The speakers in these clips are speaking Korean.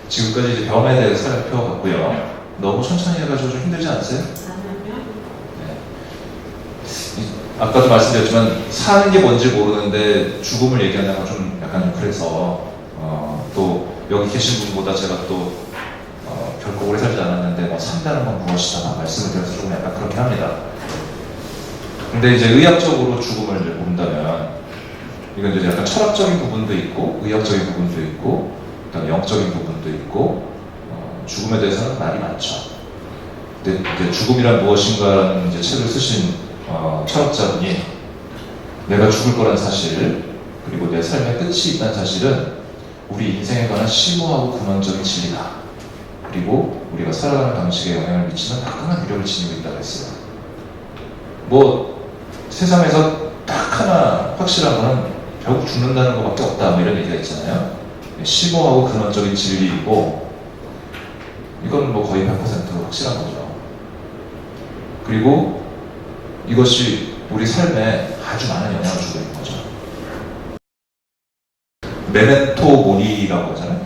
지금까지 이제 병에 대해서 살펴봤고요. 너무 천천히 해가지고 좀 힘들지 않으세요? 네. 아까도 말씀드렸지만 사는 게 뭔지 모르는데 죽음을 얘기하는 건 좀 약간 좀 그래서 또 여기 계신 분보다 제가 또 결코 오래 살지 않았는데 뭐 산다는 건 무엇이다 말씀을 드려서 조금 약간 그렇게 합니다. 근데 이제 의학적으로 죽음을 이제 본다면 이건 이제 약간 철학적인 부분도 있고 의학적인 부분도 있고 그다음에 영적인 부분도 있고 죽음에 대해서는 말이 많죠. 근데 이제 죽음이란 무엇인가라는 이제 책을 쓰신 철학자분이 내가 죽을 거란 사실 그리고 내 삶의 끝이 있다는 사실은 우리 인생에 관한 심오하고 근원적인 진리다. 그리고 우리가 살아가는 방식에 영향을 미치는 막강한 위력을 지니고 있다고 했어요. 뭐 세상에서 딱 하나 확실한 거는 결국 죽는다는 것밖에 없다 뭐 이런 얘기가 있잖아요. 심오하고 근원적인 진리이고 이건 뭐 거의 100% 확실한 거죠. 그리고 이것이 우리 삶에 아주 많은 영향을 주고 있는 거죠. 메멘토 모리라고 하잖아요.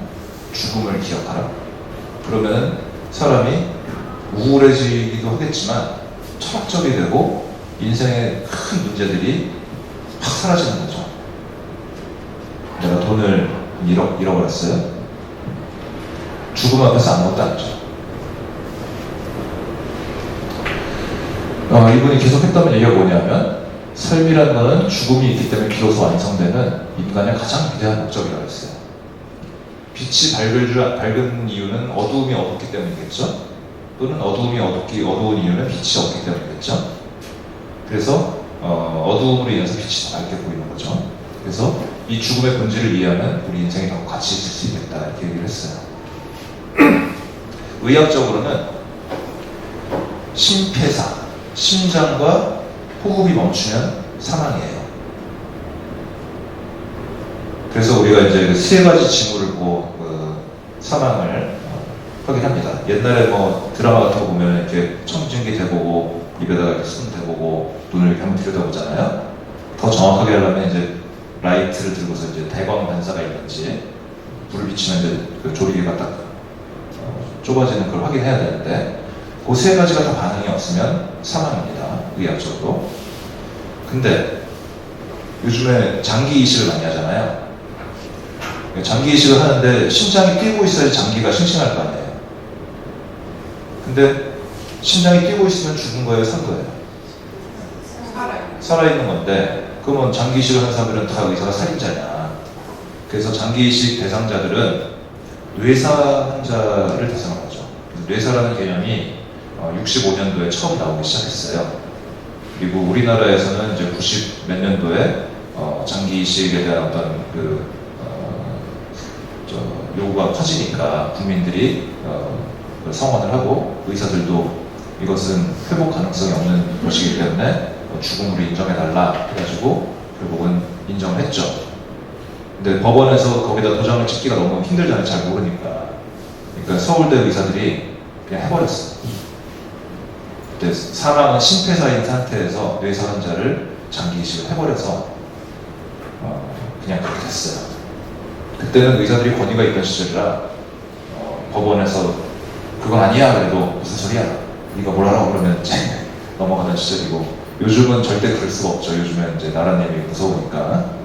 죽음을 기억하라. 그러면 사람이 우울해지기도 하겠지만 철학적이 되고 인생의 큰 문제들이 확 사라지는 거죠. 내가 돈을 잃어버렸어요. 죽음 앞에서 아무것도 안 하죠. 이분이 계속 했던 얘기가 뭐냐면 삶이라는 것은 죽음이 있기 때문에 비로소 완성되는 인간의 가장 위대한 목적이라고 했어요. 빛이 밝은 이유는 어두움이 어둡기 때문이겠죠. 또는 어두움이 어두운 이유는 빛이 없기 때문이겠죠. 그래서 어두움으로 인해서 빛이 더 밝게 보이는 거죠. 그래서 이 죽음의 본질을 이해하면 우리 인생이 더 가치 있을 수 있겠다 이렇게 얘기를 했어요. 의학적으로는 심폐사, 심장과 호흡이 멈추면 사망이에요. 그래서 우리가 이제 세 가지 징후를 보고 사망을 확인합니다. 옛날에 뭐 드라마 같은 거 보면 이렇게 청진기 대보고 입에다가 이렇게 손 대보고 눈을 이렇게 한번 들여다보잖아요. 더 정확하게 하려면 이제 라이트를 들고서 이제 대광 반사가 있는지 불을 비치면 이제 그 조리개가 딱 좁아지는 걸 확인해야 되는데 그 세 가지가 다 반응이 없으면 사망입니다. 의학적으로. 근데 요즘에 장기 이식을 많이 하잖아요. 장기 이식을 하는데 심장이 뛰고 있어야 장기가 싱싱할 거 아니에요. 근데 심장이 뛰고 있으면 죽은 거예요, 산 거예요? 살아있는 건데 그러면 장기 이식을 하는 사람들은 다 의사가 살인자냐. 그래서 장기 이식 대상자들은 뇌사 환자를 대상한 거죠. 뇌사라는 개념이 65년도에 처음 나오기 시작했어요. 그리고 우리나라에서는 이제 90 몇 년도에 장기 이식에 대한 어떤 요구가 커지니까 국민들이 성원을 하고 의사들도 이것은 회복 가능성이 없는 것이기 때문에 죽음으로 인정해달라 해가지고 결국은 인정을 했죠. 근데 법원에서 거기다 도장을 찍기가 너무 힘들잖아요. 잘 모르니까. 그러니까 서울대 의사들이 그냥 해버렸어요. 근데 사망은 심폐사인 상태에서 뇌사 환자를 장기 이식을 해버려서 그냥 그렇게 됐어요. 그때는 의사들이 권위가 있던 시절이라 법원에서 그건 아니야 그래도 무슨 소리야 네가 뭘 하라고 그러면 이제 넘어가던 시절이고 요즘은 절대 그럴 수가 없죠. 요즘엔 이제 나라님이 무서우니까.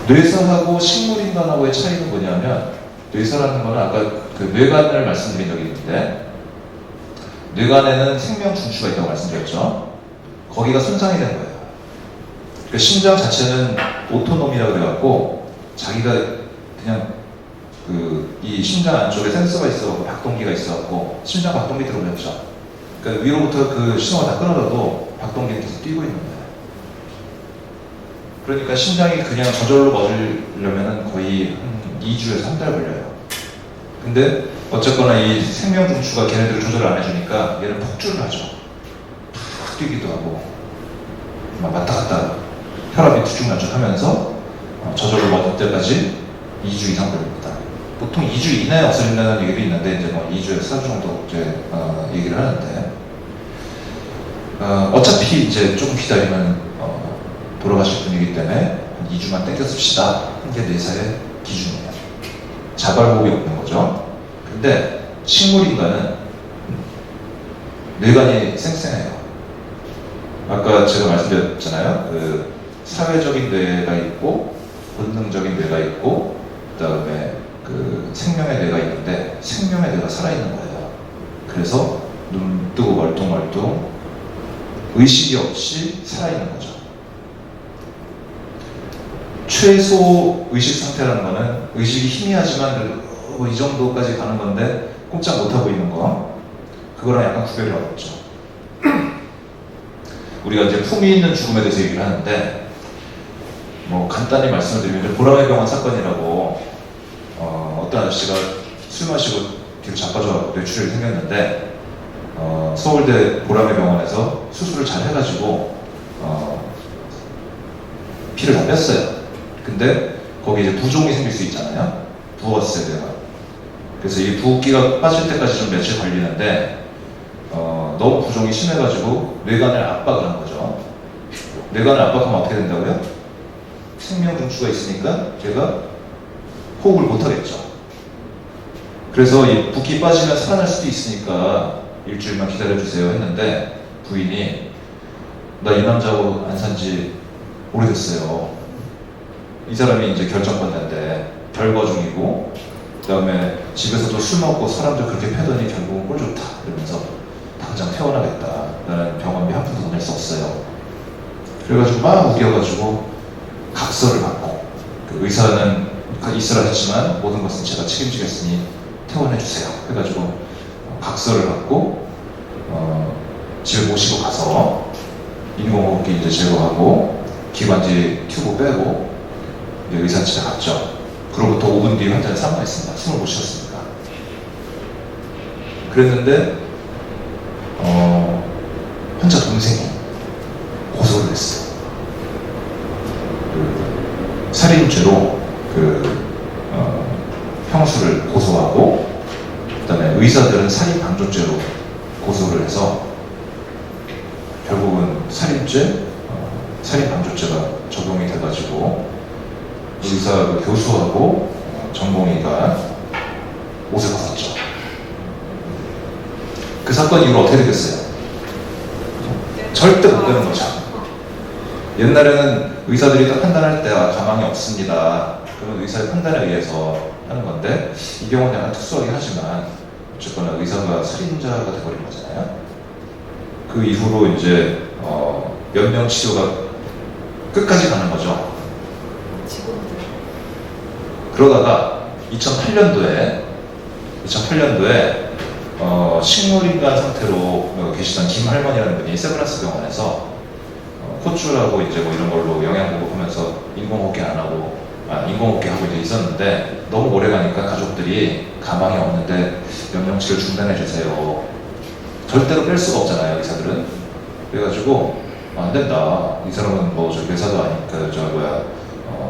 뇌사하고 식물인간하고의 차이는 뭐냐면 뇌사라는 거는 아까 그 뇌관을 말씀드린 적이 있는데 뇌관에는 생명 중추가 있다고 말씀드렸죠. 거기가 손상이 된 거예요. 그러니까 심장 자체는 오토놈이라고 그래갖고 자기가 그냥 이 심장 안쪽에 센서가 있어 박동기가 있어갖고 심장 박동기 들어오죠. 그러니까 위로부터 그 신호가 다 끊어져도 박동기는 계속 뛰고 있는 거예요. 그러니까 심장이 그냥 저절로 멎으려면 거의 한 2주에서 한 달 걸려요. 근데 어쨌거나 이 생명 중추가 걔네들을 조절을 안 해주니까 얘는 폭주를 하죠. 팍 뛰기도 하고 막 왔다 갔다 혈압이 뒤죽날죽하면서 저절로 멎을 때까지 2주 이상 걸립니다. 보통 2주 이내에 없어진다는 얘기도 있는데 이제 뭐 2주에서 4주 정도 이제 얘기를 하는데 어차피 이제 조금 기다리면 돌아가실 분이기 때문에 한 2주만 땡겨 씁시다. 한 게 뇌사의 기준이에요. 자발호흡이 없는 거죠. 근데 식물인간은 뇌관이 쌩쌩해요. 아까 제가 말씀드렸잖아요. 그 사회적인 뇌가 있고 본능적인 뇌가 있고 그다음에 그 생명의 뇌가 있는데 생명의 뇌가 살아있는 거예요. 그래서 눈 뜨고 멀뚱멀뚱 의식이 없이 살아있는 거죠. 최소 의식 상태라는 거는 의식이 희미하지만 이 정도까지 가는 건데 꼼짝 못하고 있는 거, 그거랑 약간 구별이 어렵죠. 우리가 이제 품위 있는 죽음에 대해서 얘기를 하는데, 뭐 간단히 말씀을 드리면 보라매 병원 사건이라고 어떤 아저씨가 술 마시고 뒤로 자빠져 뇌출혈이 생겼는데 서울대 보라매 병원에서 수술을 잘 해가지고 피를 다 뺐어요. 근데 거기 이제 부종이 생길 수 있잖아요. 부었어요, 내가. 그래서 이 부기가 빠질 때까지 좀 며칠 걸리는데 너무 부종이 심해가지고 뇌관을 압박을 한 거죠. 뇌관을 압박하면 어떻게 된다고요? 생명 중추가 있으니까 걔가 호흡을 못 하겠죠. 그래서 이 붓기 빠지면 살아날 수도 있으니까 일주일만 기다려주세요 했는데 부인이 나 이 남자하고 안 산 지 오래됐어요. 이 사람이 이제 결정받는데 별거 중이고 그 다음에 집에서도 술 먹고 사람들 그렇게 패더니 결국은 꼴 좋다 이러면서 당장 퇴원하겠다. 나는 병원비 한 푼도 더 낼 수 없어요. 그래가지고 막 우겨가지고 각서를 받고 그 의사는 있으라 했지만 모든 것은 제가 책임지겠으니 퇴원해주세요 해가지고 각서를 받고 집에 모시고 가서 인공호흡기 이제 제거하고 기관지 튜브 빼고 이제 의사 집에 갔죠. 그로부터 5분 뒤에 환자는 사망했습니다. 숨을 못 쉬었으니까. 그랬는데 환자 동생이 고소를 했어요. 그 살인죄로 형수를 고소하고 그다음에 의사들은 살인 방조죄로 고소를 해서 결국은 살인죄, 살인 방조죄가 적용이 돼가지고 의사 교수하고 전공의가 옷을 벗었죠. 그 사건 이후로 어떻게 되겠어요? 절대 못 되는 거죠. 옛날에는 의사들이 딱 판단할 때 가망이 없습니다. 그러면 의사의 판단에 의해서 하는 건데 이 경우는 약간 특수하긴 하지만 어쨌거나 의사가 살인자가 돼버린 거잖아요. 그 이후로 이제 연명 치료가 끝까지 가는 거죠. 그러다가 2008년도에 식물인간 상태로 계시던 김 할머니라는 분이 세브란스 병원에서 코줄하고 이제 뭐 이런 걸로 영양 공급하면서 인공호흡기 안 하고 인공호흡기 하고 이제 있었는데 너무 오래 가니까 가족들이 가망이 없는데 연명치료 중단해 주세요. 절대로 뺄 수가 없잖아요, 의사들은. 그래가지고 안 된다. 이 사람은 뭐 저 의사도 아니까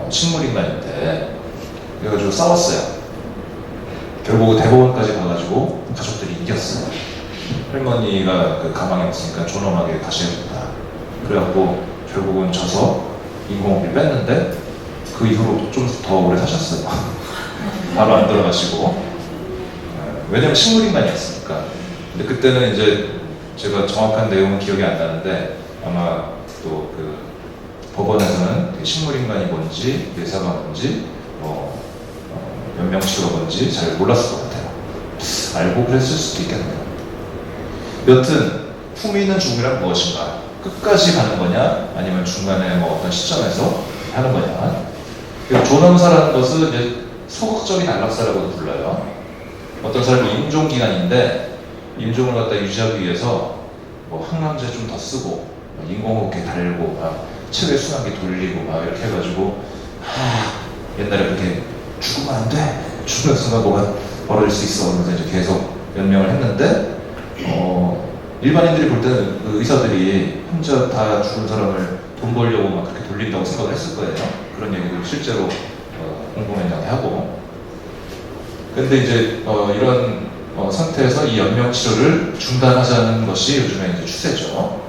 식물인간인데. 그래가지고 싸웠어요. 결국 대법원까지 가가지고 가족들이 이겼어요. 할머니가 그 가망이 없으니까 존엄하게 다시 해줬다. 그래갖고 결국은 져서 인공호흡을 뺐는데 그 이후로 좀 더 오래 사셨어요. 바로 안 들어가시고. 왜냐면 식물인간이었으니까. 근데 그때는 이제 제가 정확한 내용은 기억이 안 나는데 아마 또 그 법원에서는 식물인간이 뭔지 뇌사가 뭔지 연명치료가 뭔지 잘 몰랐을 것 같아요. 알고 그랬을 수도 있겠네요. 여튼 품위 있는 죽음이란 무엇인가? 끝까지 가는 거냐? 아니면 중간에 뭐 어떤 시점에서 하는 거냐? 존엄사라는 것은 이제 소극적인 안락사라고도 불러요. 어떤 사람이 임종기간인데 임종을 갖다 유지하기 위해서 뭐 항암제 좀 더 쓰고 인공호흡기 달고 체외 순환기 돌리고 이렇게 해가지고 옛날에 그렇게 죽으면 안 돼. 죽는 순간 뭐가 벌어질 수 있어. 그러면서 이제 계속 연명을 했는데 일반인들이 볼 때는 그 의사들이 혼자 다 죽은 사람을 돈 벌려고 막 그렇게 돌린다고 생각을 했을 거예요. 그런 얘기도 실제로 공공연하게 하고. 근데 이제 이런 상태에서 이 연명 치료를 중단하자는 것이 요즘에 이제 추세죠.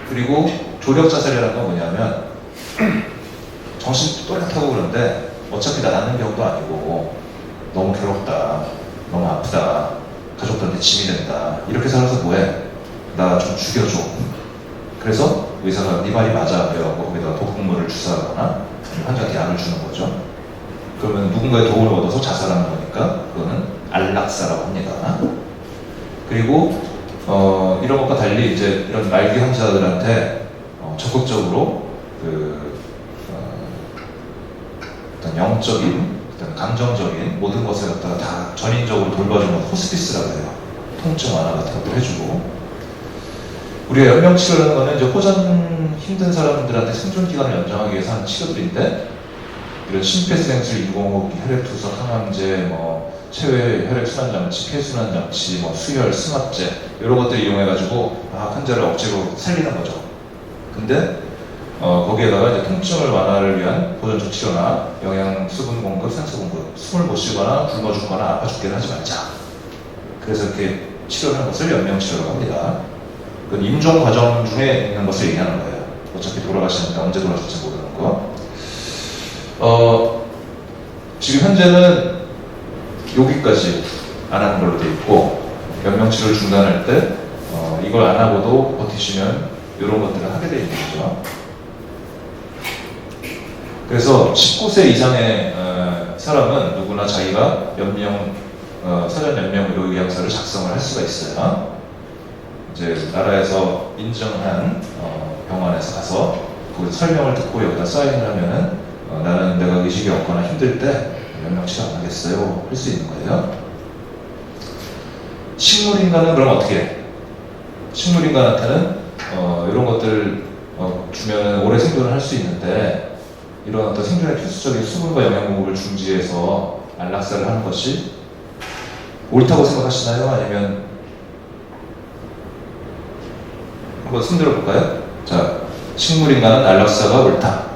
그리고 조력 자살이라는 건 뭐냐면 정신 또렷하고 그런데 어차피 나 낳는 병도 아니고 너무 괴롭다, 너무 아프다, 가족들한테 짐이 된다, 이렇게 살아서 뭐해? 나 좀 죽여줘. 그래서 의사가 네 말이 맞아 그래갖고 거기다가 독극물을 주사하거나 환자한테 약을 주는 거죠. 그러면 누군가의 도움을 얻어서 자살하는 거니까 그거는 안락사라고 합니다. 그리고 이런 것과 달리 이제 이런 말기 환자들한테 적극적으로 어떤 영적인, 어떤 감정적인 모든 것을 갖다가 다 전인적으로 돌봐주는 호스피스라고 해요. 통증 완화 같은 것도 해주고. 우리가 연명치료라는 거는 이제 호전 힘든 사람들한테 생존 기간을 연장하기 위해서 하는 치료들인데, 이런 심폐소생술, 인공호흡기, 혈액투석, 항암제, 뭐 체외 혈액순환장치, 폐순환장치, 뭐 수혈, 승합제 이런 것들 이용해가지고 환자를 억지로 살리는 거죠. 근데 거기에다가 이제 통증을 완화를 위한 보존적 치료나 영양, 수분 공급, 산소 공급, 숨을 못 쉬거나 굶어 죽거나 아파 죽게는 하지 말자. 그래서 이렇게 치료하는 것을 연명치료라고 합니다. 그건 임종 과정 중에 있는 것을 얘기하는 거예요. 어차피 돌아가시는데 언제 돌아가실지 모르는 거. 지금 현재는 여기까지 안 하는 걸로 돼 있고, 연명치료를 중단할 때 이걸 안 하고도 버티시면 이런 것들을 하게 돼 있는 거죠. 그래서 19세 이상의 사람은 누구나 자기가 사전 연명 의료 의향서를 작성을 할 수가 있어요. 이제 나라에서 인정한 병원에서 가서 그 설명을 듣고 여기다 사인을 하면은 나는 내가 의식이 없거나 힘들 때 연명치료 안 하겠어요 할 수 있는 거예요. 식물인간은 그럼 어떻게 해? 식물인간한테는 이런 것들 주면 오래 생존을 할 수 있는데, 이런 어떤 생존의 필수적인 수분과 영양 공급을 중지해서 안락사를 하는 것이 옳다고 생각하시나요? 아니면 한번 손들어 볼까요? 자, 식물인간은 안락사가 옳다.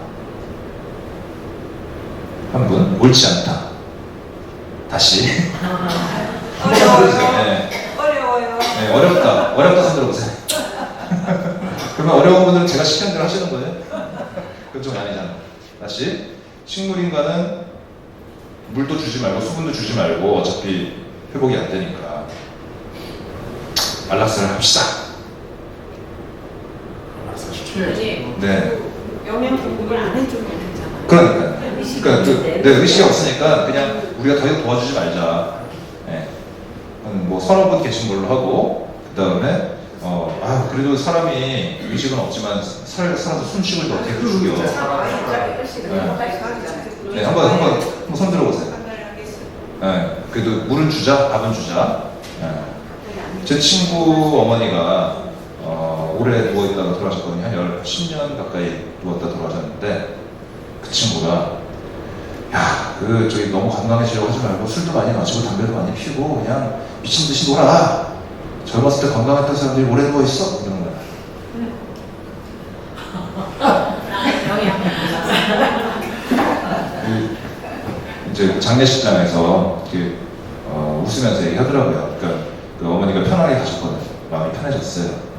한 분, 옳지 않다. 다시. 어려워요. 네. 어려워요. 네, 어렵다. 어렵다 손들어 보세요. 그러면 어려운 분들은 제가 시키는 대로 하시는 거예요? 그건 좀 아니잖아. 다시. 식물인간은 물도 주지 말고 수분도 주지 말고 어차피 회복이 안 되니까 안락사를 합시다. 아니, 네. 영양 공급을 안 해주면 되잖아요. 그러니까 내 의식이 없으니까 그냥 우리가 더 이상 도와주지 말자. 네. 뭐 서너 분 계신 걸로 하고, 그 다음에 그래도 사람이 의식은 없지만 살아서 숨쉬고 있는데 어떻게 죽여? 네, 한번 손 들어보세요. 네, 그래도 물은 주자, 밥은 주자. 네. 제 친구 어머니가 오래 누워있다가 돌아가셨거든요. 한 10년 가까이 누웠다 돌아가셨는데, 그 친구가 저기 너무 건강해지려고 하지 말고 술도 많이 마시고 담배도 많이 피우고 그냥 미친 듯이 놀아. 젊었을 때 건강했던 사람들이 오래 누워있어? 이런 거야. 이제 장례식장에서 이렇게 웃으면서 얘기하더라고요. 그러니까 그 어머니가 편하게 가셨거든요. 마음이 편해졌어요.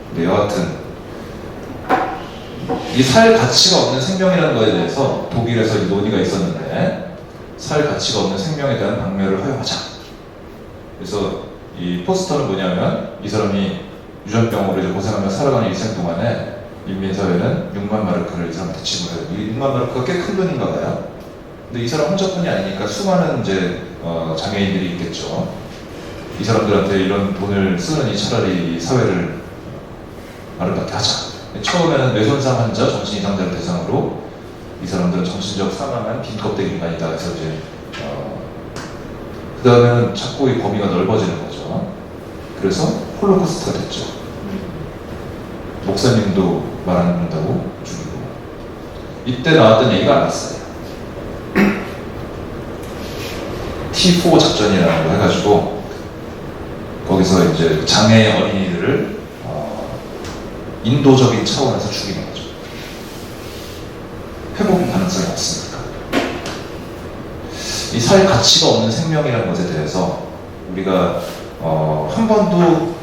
근데 여하튼 이 살 가치가 없는 생명이라는 것에 대해서 독일에서 논의가 있었는데, 살 가치가 없는 생명에 대한 방면을 허용하자. 그래서 이 포스터는 뭐냐면, 이 사람이 유전병으로 이제 고생하며 살아가는 일생 동안에 인민사회는 6만 마르크를 이 사람한테 지불해요. 이 6만 마르크가 꽤 큰 돈인가 봐요. 근데 이 사람 혼자뿐이 아니니까 수많은 이제 장애인들이 있겠죠. 이 사람들한테 이런 돈을 쓰느니 차라리 사회를 아름답게 하자. 처음에는 뇌손상 환자, 정신 이상자를 대상으로 이 사람들은 정신적 사망한 빈 껍데기 인간이다 해서 이제 그 다음에는 자꾸 이 범위가 넓어지는 거죠. 그래서 홀로코스트가 됐죠. 목사님도 말 안 듣는다고 죽이고. 이때 나왔던 얘기가 안 났어요. T4 작전이라는 거 해가지고 거기서 이제 장애 어린이들을 인도적인 차원에서 죽이는 거죠. 회복 가능성이 없으니까. 이 살 가치가 없는 생명이라는 것에 대해서 우리가 한 번도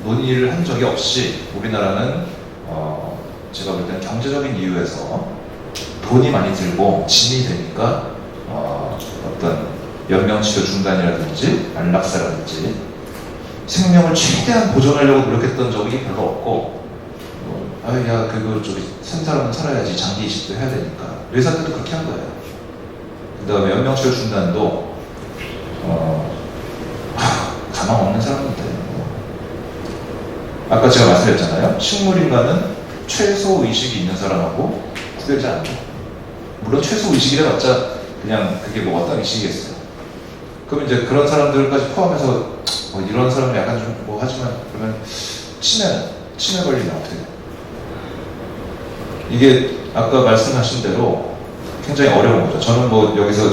논의를 한 적이 없이, 우리나라는 제가 볼 때는 경제적인 이유에서 돈이 많이 들고 짐이 되니까 어떤 연명치료 중단이라든지 안락사라든지 생명을 최대한 보존하려고 노력했던 적이 별로 없고 아야 그거 저기 산 사람은 살아야지 장기 이식도 해야 되니까 의사 때도 그렇게 한 거예요. 그 다음에 연명치료 중단도 가망 없는 사람인데 아까 제가 말씀드렸잖아요. 식물인간은 최소 의식이 있는 사람하고 구별이 잘 안 돼요. 물론 최소 의식이라 봤자 그냥 그게 뭐 어떤 의식이겠어요. 그럼 이제 그런 사람들까지 포함해서 뭐 이런 사람은 약간 좀 뭐 하지만 그러면 치매 걸리면 어떻게 돼요? 이게 아까 말씀하신 대로 굉장히 어려운 거죠. 저는 뭐 여기서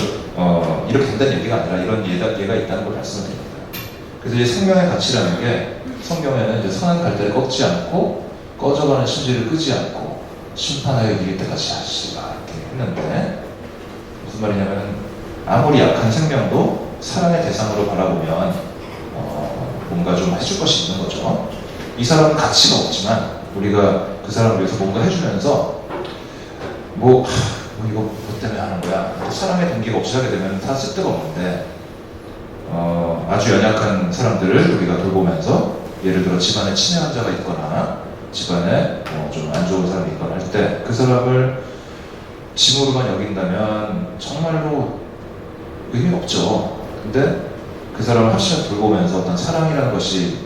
이렇게 된다는 얘기가 아니라 이런 예가 있다는 걸 말씀을 드립니다. 그래서 이 생명의 가치라는 게 성경에는 이제 선한 갈대를 꺾지 않고 꺼져가는 심지를 끄지 않고 심판하여 이길 때까지 하시라 이렇게 했는데 무슨 말이냐면 아무리 약한 생명도 사랑의 대상으로 바라보면 뭔가 좀 해줄 것이 있는 거죠. 이 사람은 가치가 없지만 우리가 그 사람을 위해서 뭔가 해주면서 뭐 이거 뭐 때문에 하는 거야. 사랑의 동기가 없이 하게 되면 다 쓸데가 없는데 아주 연약한 사람들을 우리가 돌보면서 예를 들어 집안에 치매 환자가 있거나 집안에 좀 안 좋은 사람이 있거나 할 때 그 사람을 짐으로만 여긴다면 정말로 의미가 없죠. 근데 그 사람을 확실히 돌보면서 어떤 사랑이라는 것이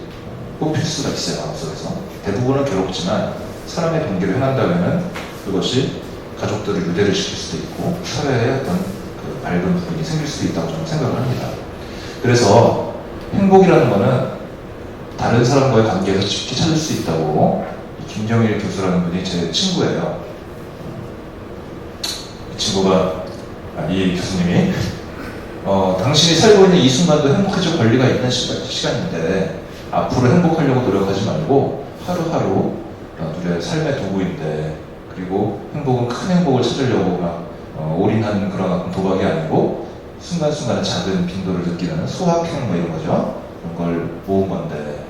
뽑힐 수가 있어요. 마음속에서 대부분은 괴롭지만 사랑의 동기를 행한다면 그것이 가족들을 유대를 시킬 수도 있고 사회에 어떤 그 밝은 부분이 생길 수도 있다고 저는 생각을 합니다. 그래서 행복이라는 거는 다른 사람과의 관계에서 쉽게 찾을 수 있다고 김경일 교수라는 분이 제 친구예요. 이 친구가 이 교수님이 당신이 살고 있는 이 순간도 행복해질 권리가 있는 시간인데 앞으로 행복하려고 노력하지 말고 하루하루 우리의 삶의 도구인데 그리고 행복은 큰 행복을 찾으려고 막 올인하는 그런 도박이 아니고 순간순간의 작은 빈도를 느끼는 소확행 뭐 이런 거죠. 그런 걸 모은 건데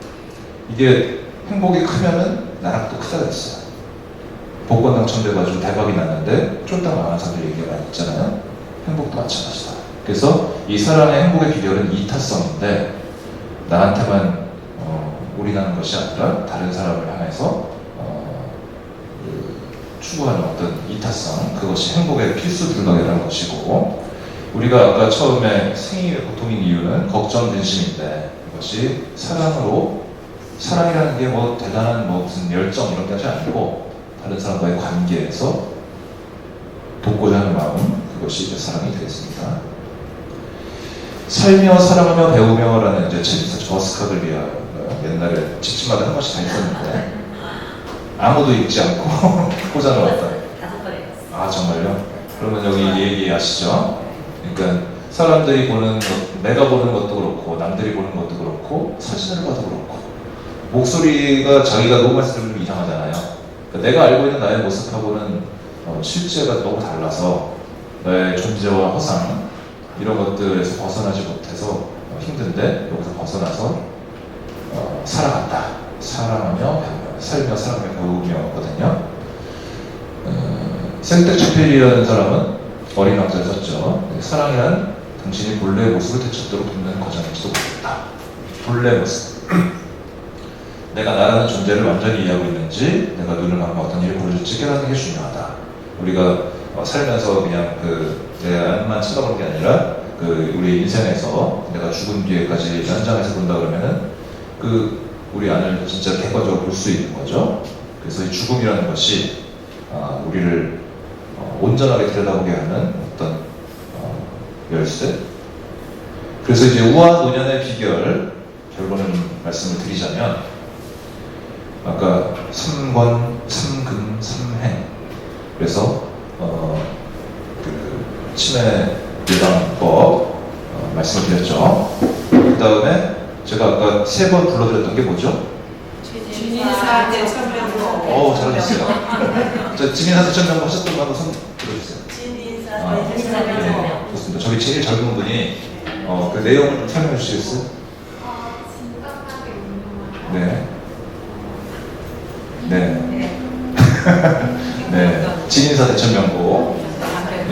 이게 행복이 크면은 나락도 크다고 했어요. 복권 당첨돼가지고 대박이 났는데 쫄딱 망한 사람들 얘기가 많이 있잖아요. 행복도 마찬가지다. 그래서 이 사람의 행복의 비결은 이타성인데 나한테만 올인하는 것이 아니라 다른 사람을 향해서 추구하는 어떤 이타성, 그것이 행복의 필수 불가결한 것이고 우리가 아까 처음에 생이 고통인 이유는 걱정, 근심인데 이것이 사랑이라는 게 뭐 대단한 뭐 무슨 열정 이런 게 아니고 다른 사람과의 관계에서 돕고자 하는 마음, 그것이 이제 사랑이 되겠습니다. 살며 사랑하며 배우며라는 이제 책에서 저스카들리아 옛날에 집집마다 한 번씩 다 있었는데 아무도 읽지 않고 꽂아놓았다. 5번 읽었어. 아 정말요? 그러면 여기 얘기 아시죠? 그러니까 사람들이 보는 것, 내가 보는 것도 그렇고 남들이 보는 것도 그렇고 사진을 봐도 그렇고 목소리가 자기가 녹음했을 때 좀 이상하잖아요. 그러니까 내가 알고 있는 나의 모습하고는 실제가 너무 달라서 나의 존재와 허상 이런 것들에서 벗어나지 못해서 힘든데 여기서 벗어나서 살아간다. 사랑하며 배우며 살며 사랑하며 배우며거든요. 생텍쥐페리라는 사람은 어린 왕자를 썼죠. 사랑이란 당신이 본래의 모습을 되찾도록 돕는 과정일지도 모르겠다. 본래의 모습. 내가 나라는 존재를 완전히 이해하고 있는지, 내가 눈을 감고 어떤 일이 벌어질지 깨닫는 게 중요하다. 우리가 살면서 그냥 내 안만 쳐다보는 게 아니라 우리 인생에서 내가 죽은 뒤에까지 연장해서 본다 그러면은 우리 안을 진짜 객관적으로 볼 수 있는 거죠. 그래서 이 죽음이라는 것이 우리를 온전하게 들여다보게 하는 어떤 열쇠. 그래서 이제 우아 노년의 비결 결론을 말씀을 드리자면 아까 3권, 3금, 3행. 그래서 치매 예방법 말씀을 드렸죠. 그 다음에 제가 아까 3번 불러드렸던 게 뭐죠? 진인사 대천명고. 잘하셨어요. 진인사 대천명고 하셨던 거 한번 손 들어주세요. 진인사 좋습니다. 저기 제일 젊은 분이 그 내용을 좀 설명해 주시겠어요? 심각하게 운동하는 네. 네. 네. 진인사 대천명고.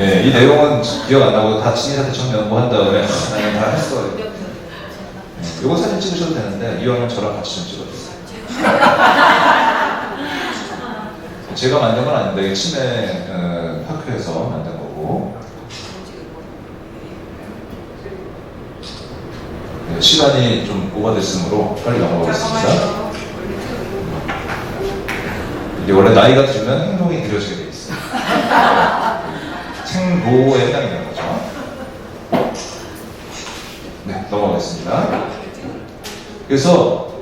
이 내용은 기억 안 나고 다 친인사대 청년부 한 다음에 나는 다 했어. 이거 사진 찍으셔도 되는데 이왕이면 저랑 같이 좀 찍어주세요. 제가 만든 건 아닌데 이게 치매 학회에서 만든 거고. 네, 시간이 좀 오버됐으므로 빨리 넘어가겠습니다. 이게 원래 나이가 들면 행동이 느려지게 돼 있어요. 생로에 해당이 되는 거죠. 네, 넘어가겠습니다. 그래서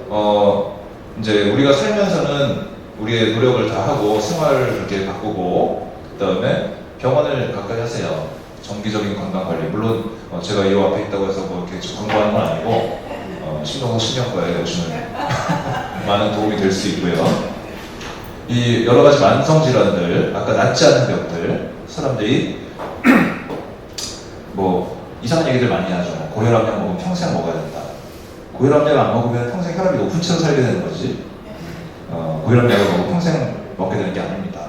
이제 우리가 살면서는 우리의 노력을 다 하고 생활을 그렇게 바꾸고 그다음에 병원을 가까이 하세요. 정기적인 건강 관리. 물론 제가 이 앞에 있다고 해서 뭐 이렇게 광고하는 건 아니고 신경과 신경과에 오시면 많은 도움이 될 수 있고요. 이 여러 가지 만성 질환들, 아까 낫지 않은 병들, 사람들이 뭐 이상한 얘기들 많이 하죠. 고혈압약 먹으면 평생 먹어야 된다. 고혈압약 안 먹으면 평생 혈압이 높은 채로 살게 되는 거지. 고혈압약을 먹으면 평생 먹게 되는 게 아닙니다.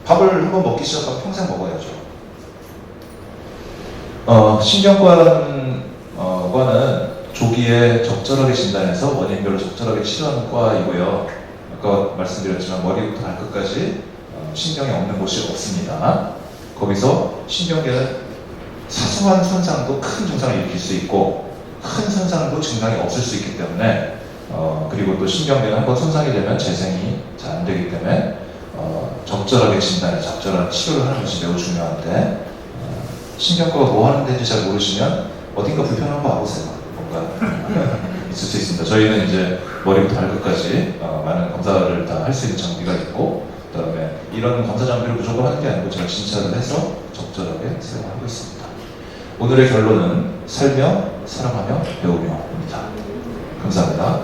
밥을 한번 먹기 시작하면 평생 먹어야죠. 신경과는 조기에 적절하게 진단해서 원인별로 적절하게 치료하는 과이고요. 아까 말씀드렸지만 머리부터 발끝까지 신경이 없는 곳이 없습니다. 거기서 신경계는 사소한 손상도 큰 증상을 일으킬 수 있고 큰 손상도 증상이 없을 수 있기 때문에 그리고 또 신경계는 한번 손상이 되면 재생이 잘 안 되기 때문에 적절하게 진단해 적절한 치료를 하는 것이 매우 중요한데 신경과가 뭐 하는 데인지 잘 모르시면 어딘가 불편한 거 와보세요. 뭔가 있을 수 있습니다. 저희는 이제 머리부터 발끝까지 많은 검사를 다 할 수 있는 장비가 있고 그다음에 이런 검사 장비를 무조건 하는 게 아니고 제가 진찰을 해서 적절하게 사용하고 있습니다. 오늘의 결론은 살며 사랑하며 배우며입니다. 감사합니다.